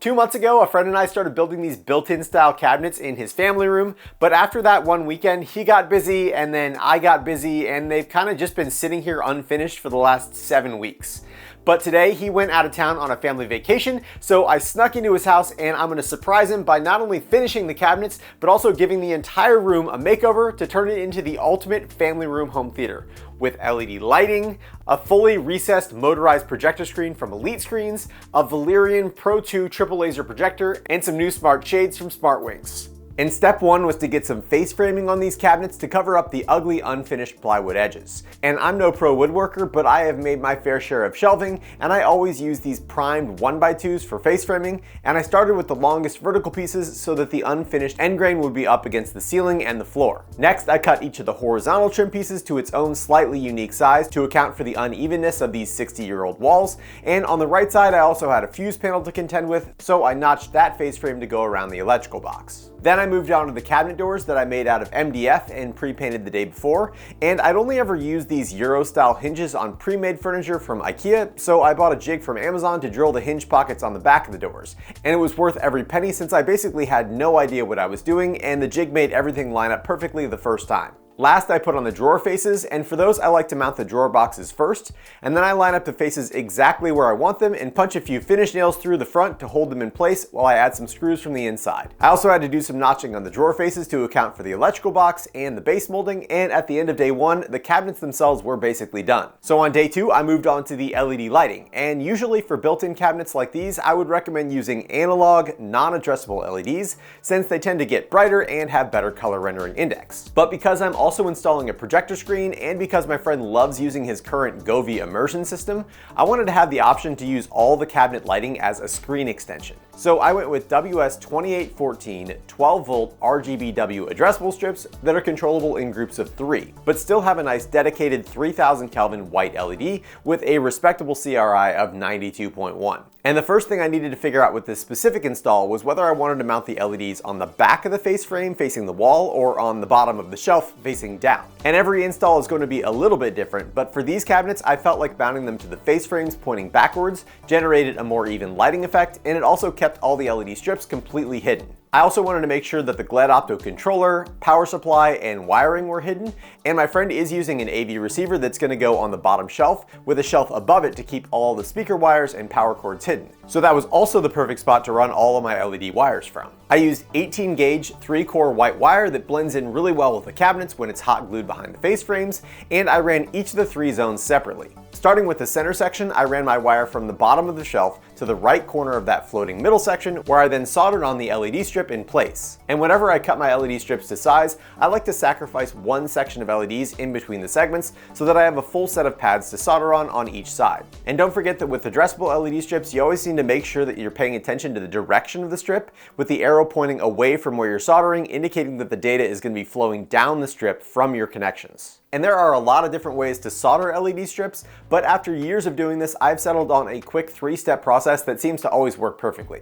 2 months ago, a friend and I started building these built-in style cabinets in his family room, but after that one weekend, he got busy and then I got busy, and they've kind of just been sitting here unfinished for the last 7 weeks. But today he went out of town on a family vacation, so I snuck into his house and I'm gonna surprise him by not only finishing the cabinets, but also giving the entire room a makeover to turn it into the ultimate family room home theater. With LED lighting, a fully recessed motorized projector screen from Elite Screens, a Valerion Pro 2 triple laser projector, and some new smart shades from SmartWings. And step one was to get some face framing on these cabinets to cover up the ugly unfinished plywood edges. And I'm no pro woodworker, but I have made my fair share of shelving, and I always use these primed 1x2s for face framing, and I started with the longest vertical pieces so that the unfinished end grain would be up against the ceiling and the floor. Next, I cut each of the horizontal trim pieces to its own slightly unique size to account for the unevenness of these 60-year-old walls, and on the right side I also had a fuse panel to contend with, so I notched that face frame to go around the electrical box. Then I moved on to the cabinet doors that I made out of MDF and pre-painted the day before, and I'd only ever used these Euro-style hinges on pre-made furniture from IKEA, so I bought a jig from Amazon to drill the hinge pockets on the back of the doors. And it was worth every penny since I basically had no idea what I was doing, and the jig made everything line up perfectly the first time. Last, I put on the drawer faces, and for those I like to mount the drawer boxes first, and then I line up the faces exactly where I want them and punch a few finish nails through the front to hold them in place while I add some screws from the inside. I also had to do some notching on the drawer faces to account for the electrical box and the base molding, and at the end of day one, the cabinets themselves were basically done. So on day two, I moved on to the LED lighting, and usually for built-in cabinets like these, I would recommend using analog, non-addressable LEDs, since they tend to get brighter and have better color rendering index. But because I'm also installing a projector screen, and because my friend loves using his current Govee immersion system, I wanted to have the option to use all the cabinet lighting as a screen extension. So I went with WS2814 12-volt RGBW addressable strips that are controllable in groups of 3, but still have a nice dedicated 3000 Kelvin white LED with a respectable CRI of 92.1. And the first thing I needed to figure out with this specific install was whether I wanted to mount the LEDs on the back of the face frame facing the wall or on the bottom of the shelf facing down. And every install is going to be a little bit different, but for these cabinets I felt like mounting them to the face frames pointing backwards generated a more even lighting effect, and it also kept all the LED strips completely hidden. I also wanted to make sure that the Gled Opto controller, power supply, and wiring were hidden, and my friend is using an AV receiver that's going to go on the bottom shelf with a shelf above it to keep all the speaker wires and power cords hidden. So that was also the perfect spot to run all of my LED wires from. I used 18 gauge 3-core white wire that blends in really well with the cabinets when it's hot glued behind the face frames, and I ran each of the 3 zones separately. Starting with the center section, I ran my wire from the bottom of the shelf to the right corner of that floating middle section, where I then soldered on the LED strip in place. And whenever I cut my LED strips to size, I like to sacrifice one section of LEDs in between the segments so that I have a full set of pads to solder on each side. And don't forget that with addressable LED strips, you always need to make sure that you're paying attention to the direction of the strip, with the arrow pointing away from where you're soldering, indicating that the data is going to be flowing down the strip from your connections. And there are a lot of different ways to solder LED strips, but after years of doing this, I've settled on a quick 3-step process that seems to always work perfectly.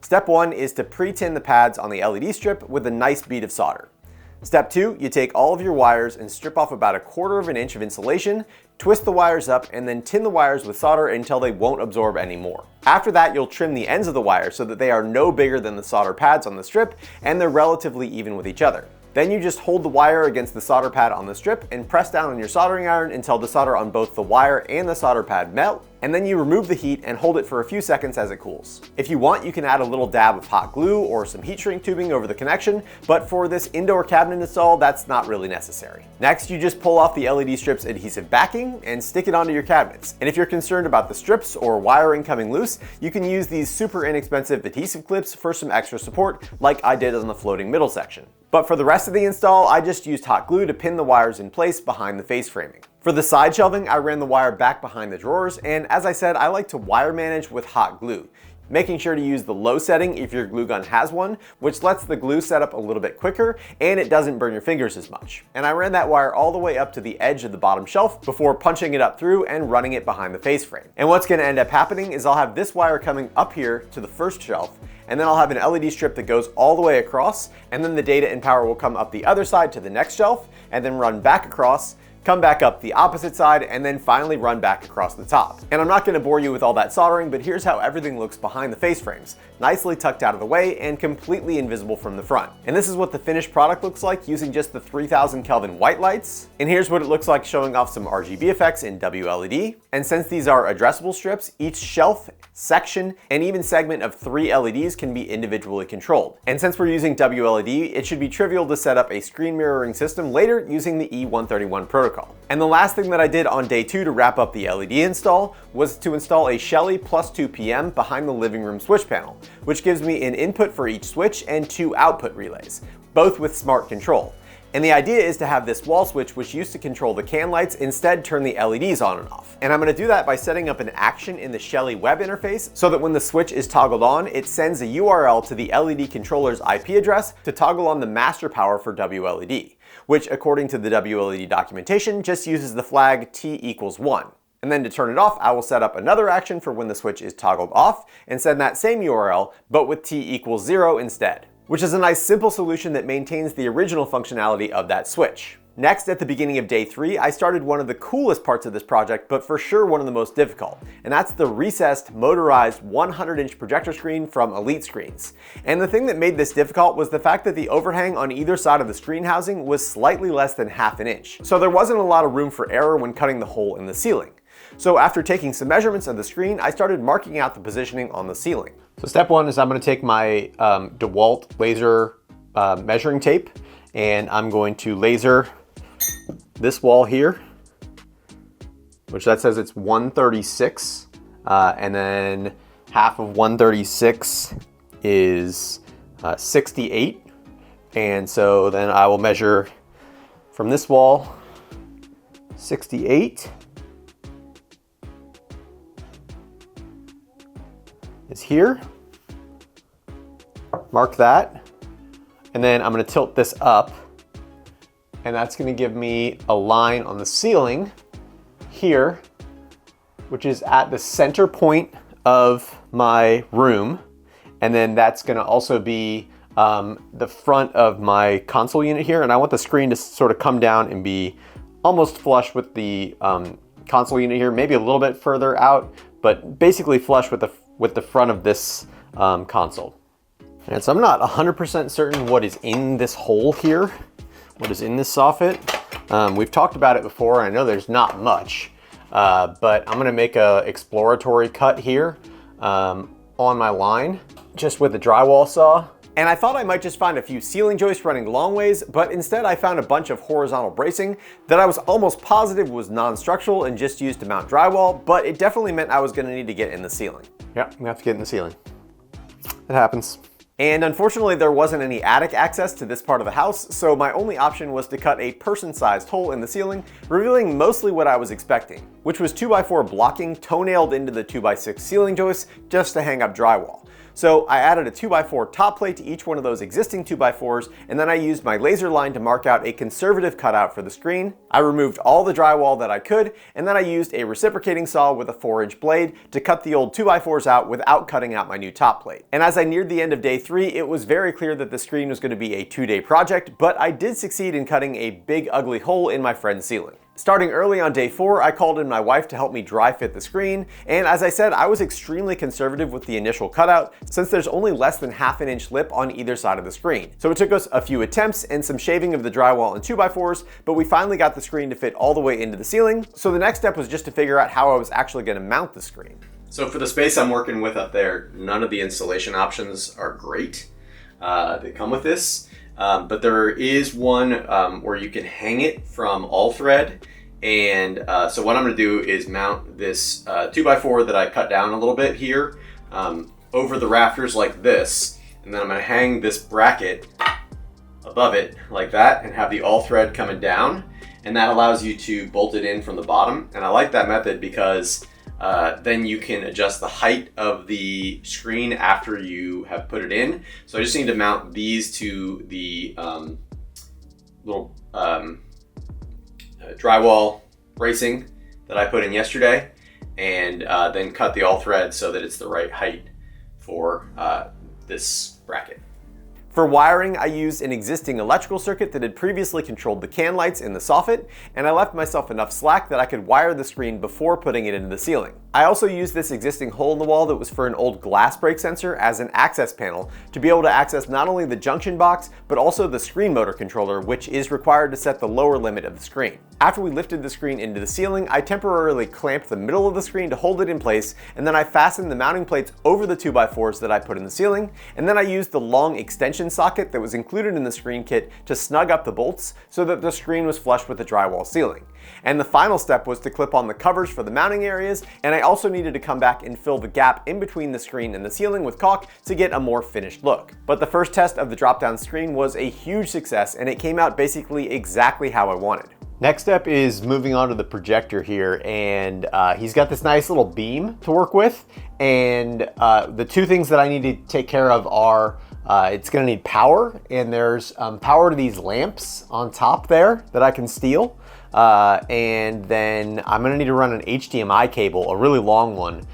Step 1 is to pre-tin the pads on the LED strip with a nice bead of solder. Step 2, you take all of your wires and strip off about 1/4 inch of insulation, twist the wires up, and then tin the wires with solder until they won't absorb anymore. After that, you'll trim the ends of the wire so that they are no bigger than the solder pads on the strip and they're relatively even with each other. Then you just hold the wire against the solder pad on the strip and press down on your soldering iron until the solder on both the wire and the solder pad melt, and then you remove the heat and hold it for a few seconds as it cools. If you want, you can add a little dab of hot glue or some heat shrink tubing over the connection, but for this indoor cabinet install, that's not really necessary. Next, you just pull off the LED strip's adhesive backing and stick it onto your cabinets. And if you're concerned about the strips or wiring coming loose, you can use these super inexpensive adhesive clips for some extra support, like I did on the floating middle section. But for the rest of the install, I just used hot glue to pin the wires in place behind the face framing. For the side shelving, I ran the wire back behind the drawers, and as I said, I like to wire manage with hot glue, making sure to use the low setting if your glue gun has one, which lets the glue set up a little bit quicker and it doesn't burn your fingers as much. And I ran that wire all the way up to the edge of the bottom shelf before punching it up through and running it behind the face frame. And what's going to end up happening is I'll have this wire coming up here to the first shelf, and then I'll have an LED strip that goes all the way across, and then the data and power will come up the other side to the next shelf and then run back across, come back up the opposite side, and then finally run back across the top. And I'm not going to bore you with all that soldering, but here's how everything looks behind the face frames. Nicely tucked out of the way and completely invisible from the front. And this is what the finished product looks like using just the 3000 Kelvin white lights. And here's what it looks like showing off some RGB effects in WLED. And since these are addressable strips, each shelf, section, and even segment of 3 LEDs can be individually controlled. And since we're using WLED, it should be trivial to set up a screen mirroring system later using the E131 protocol. And the last thing that I did on day 2 to wrap up the LED install was to install a Shelly +2 PM behind the living room switch panel, which gives me an input for each switch and 2 output relays, both with smart control. And the idea is to have this wall switch, which used to control the can lights, instead turn the LEDs on and off. And I'm going to do that by setting up an action in the Shelly web interface so that when the switch is toggled on, it sends a URL to the LED controller's IP address to toggle on the master power for WLED, which according to the WLED documentation just uses the flag T=1. And then to turn it off, I will set up another action for when the switch is toggled off and send that same URL, but with T=0 instead, which is a nice simple solution that maintains the original functionality of that switch. Next, at the beginning of day 3, I started one of the coolest parts of this project, but for sure one of the most difficult, and that's the recessed, motorized 100-inch projector screen from Elite Screens. And the thing that made this difficult was the fact that the overhang on either side of the screen housing was slightly less than ½ an inch. So there wasn't a lot of room for error when cutting the hole in the ceiling. So after taking some measurements of the screen, I started marking out the positioning on the ceiling. So step 1 is I'm going to take my DeWalt laser measuring tape, and I'm going to laser this wall here, which that says it's 136, and then half of 136 is 68. And so then I will measure from this wall 68 is here, mark that, and then I'm going to tilt this up, and that's going to give me a line on the ceiling here, which is at the center point of my room, and then that's going to also be the front of my console unit here, and I want the screen to sort of come down and be almost flush with the console unit here, maybe a little bit further out, but basically flush with the front of this console. And so I'm not 100% certain what is in this hole here, what is in this soffit. We've talked about it before, and I know there's not much, but I'm gonna make a exploratory cut here on my line, just with the drywall saw. And I thought I might just find a few ceiling joists running long ways, but instead I found a bunch of horizontal bracing that I was almost positive was non-structural and just used to mount drywall, but it definitely meant I was gonna need to get in the ceiling. Yeah, we have to get in the ceiling. It happens. And unfortunately, there wasn't any attic access to this part of the house, so my only option was to cut a person-sized hole in the ceiling, revealing mostly what I was expecting, which was 2x4 blocking toe-nailed into the 2x6 ceiling joists just to hang up drywall. So I added a 2x4 top plate to each one of those existing 2x4s, and then I used my laser line to mark out a conservative cutout for the screen. I removed all the drywall that I could, and then I used a reciprocating saw with a 4-inch blade to cut the old 2x4s out without cutting out my new top plate. And as I neared the end of day 3, it was very clear that the screen was going to be a 2-day project, but I did succeed in cutting a big ugly hole in my friend's ceiling. Starting early on day 4, I called in my wife to help me dry fit the screen, and as I said, I was extremely conservative with the initial cutout since there's only less than ½ an inch lip on either side of the screen. So it took us a few attempts and some shaving of the drywall and 2x4s, but we finally got the screen to fit all the way into the ceiling. So the next step was just to figure out how I was actually going to mount the screen. So for the space I'm working with up there, none of the installation options are great that come with this. But there is one where you can hang it from all thread. And so what I'm going to do is mount this 2x4 that I cut down a little bit here over the rafters like this. And then I'm going to hang this bracket above it like that and have the all thread coming down. And that allows you to bolt it in from the bottom. And I like that method because then you can adjust the height of the screen after you have put it in. So I just need to mount these to the little drywall bracing that I put in yesterday, and then cut the all thread so that it's the right height for this bracket. For wiring, I used an existing electrical circuit that had previously controlled the can lights in the soffit, and I left myself enough slack that I could wire the screen before putting it into the ceiling. I also used this existing hole in the wall that was for an old glass break sensor as an access panel to be able to access not only the junction box, but also the screen motor controller, which is required to set the lower limit of the screen. After we lifted the screen into the ceiling, I temporarily clamped the middle of the screen to hold it in place, and then I fastened the mounting plates over the 2x4s that I put in the ceiling, and then I used the long extension socket that was included in the screen kit to snug up the bolts so that the screen was flush with the drywall ceiling. And the final step was to clip on the covers for the mounting areas, and I also needed to come back and fill the gap in between the screen and the ceiling with caulk to get a more finished look. But the first test of the drop-down screen was a huge success, and it came out basically exactly how I wanted. Next step is moving on to the projector here, and he's got this nice little beam to work with, and the two things that I need to take care of are it's gonna need power, and there's power to these lamps on top there that I can steal. And then I'm gonna need to run an HDMI cable, a really long one,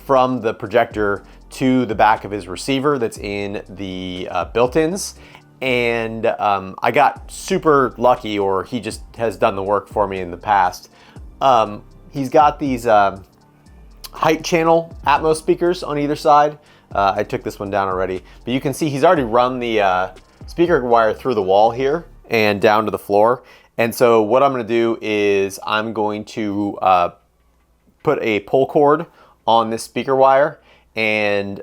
from the projector to the back of his receiver that's in the built-ins. And I got super lucky, or he just has done the work for me in the past. He's got these height channel Atmos speakers on either side. I took this one down already, but you can see he's already run the speaker wire through the wall here and down to the floor. And so what I'm gonna do is I'm going to put a pull cord on this speaker wire and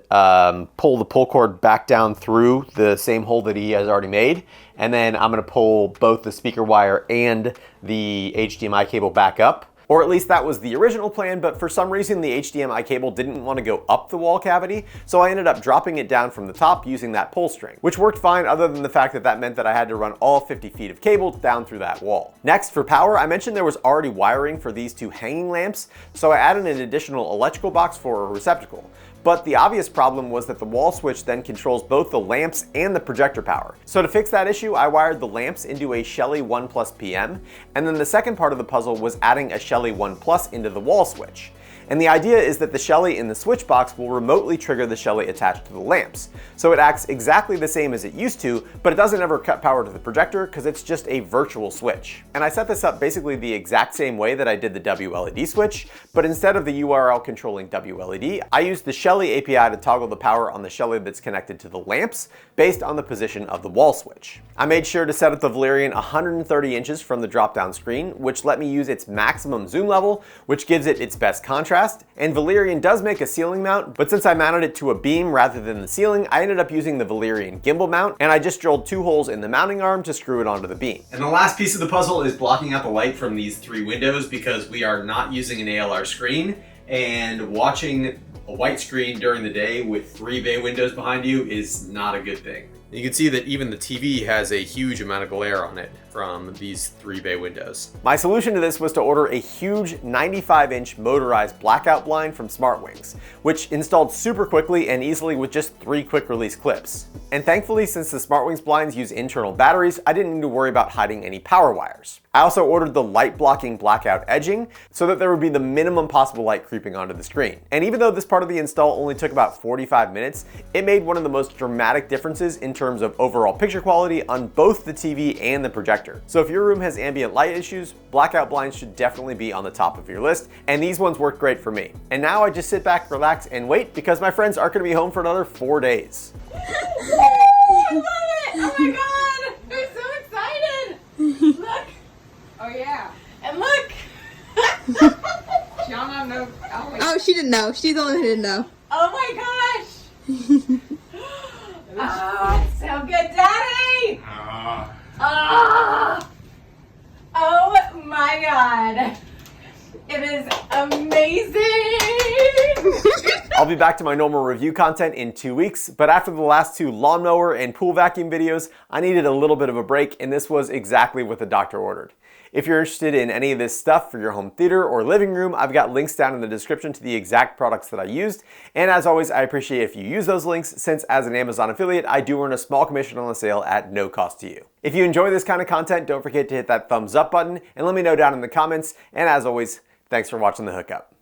pull the pull cord back down through the same hole that he has already made. And then I'm gonna pull both the speaker wire and the HDMI cable back up. Or at least that was the original plan, but for some reason the HDMI cable didn't want to go up the wall cavity, so I ended up dropping it down from the top using that pull string, which worked fine other than the fact that that meant that I had to run all 50 feet of cable down through that wall. Next, for power, I mentioned there was already wiring for these two hanging lamps, so I added an additional electrical box for a receptacle. But the obvious problem was that the wall switch then controls both the lamps and the projector power. So to fix that issue, I wired the lamps into a Shelly 1 Plus PM, and then the second part of the puzzle was adding a Shelly 1 Plus into the wall switch. And the idea is that the Shelly in the switch box will remotely trigger the Shelly attached to the lamps. So it acts exactly the same as it used to, but it doesn't ever cut power to the projector because it's just a virtual switch. And I set this up basically the exact same way that I did the WLED switch, but instead of the URL controlling WLED, I used the Shelly API to toggle the power on the Shelly that's connected to the lamps based on the position of the wall switch. I made sure to set up the Valerion 130 inches from the drop-down screen, which let me use its maximum zoom level, which gives it its best contrast. And Valerion does make a ceiling mount, but since I mounted it to a beam rather than the ceiling, I ended up using the Valerion gimbal mount, and I just drilled 2 holes in the mounting arm to screw it onto the beam. And the last piece of the puzzle is blocking out the light from these 3 windows because we are not using an ALR screen, and watching a white screen during the day with 3 bay windows behind you is not a good thing. You can see that even the TV has a huge amount of glare on it from these 3 bay windows. My solution to this was to order a huge 95-inch motorized blackout blind from SmartWings, which installed super quickly and easily with just 3 quick release clips. And thankfully, since the SmartWings blinds use internal batteries, I didn't need to worry about hiding any power wires. I also ordered the light blocking blackout edging so that there would be the minimum possible light creeping onto the screen. And even though this part of the install only took about 45 minutes, it made one of the most dramatic differences in terms of overall picture quality on both the TV and the projector. So if your room has ambient light issues, blackout blinds should definitely be on the top of your list, and these ones work great for me. And now I just sit back, relax, and wait because my friends aren't gonna be home for another 4 days. I love it! Oh my god! I'm so excited! Look! Oh yeah. And look! Shauna knows. Oh, she didn't know. She's the one who didn't know. Oh my gosh! Oh, it's so good, Daddy! Oh my god. It is amazing! I'll be back to my normal review content in 2 weeks, but after the last 2 lawnmower and pool vacuum videos, I needed a little bit of a break, and this was exactly what the doctor ordered. If you're interested in any of this stuff for your home theater or living room, I've got links down in the description to the exact products that I used. And as always, I appreciate if you use those links, since as an Amazon affiliate, I do earn a small commission on the sale at no cost to you. If you enjoy this kind of content, don't forget to hit that thumbs up button and let me know down in the comments. And as always, thanks for watching The Hookup.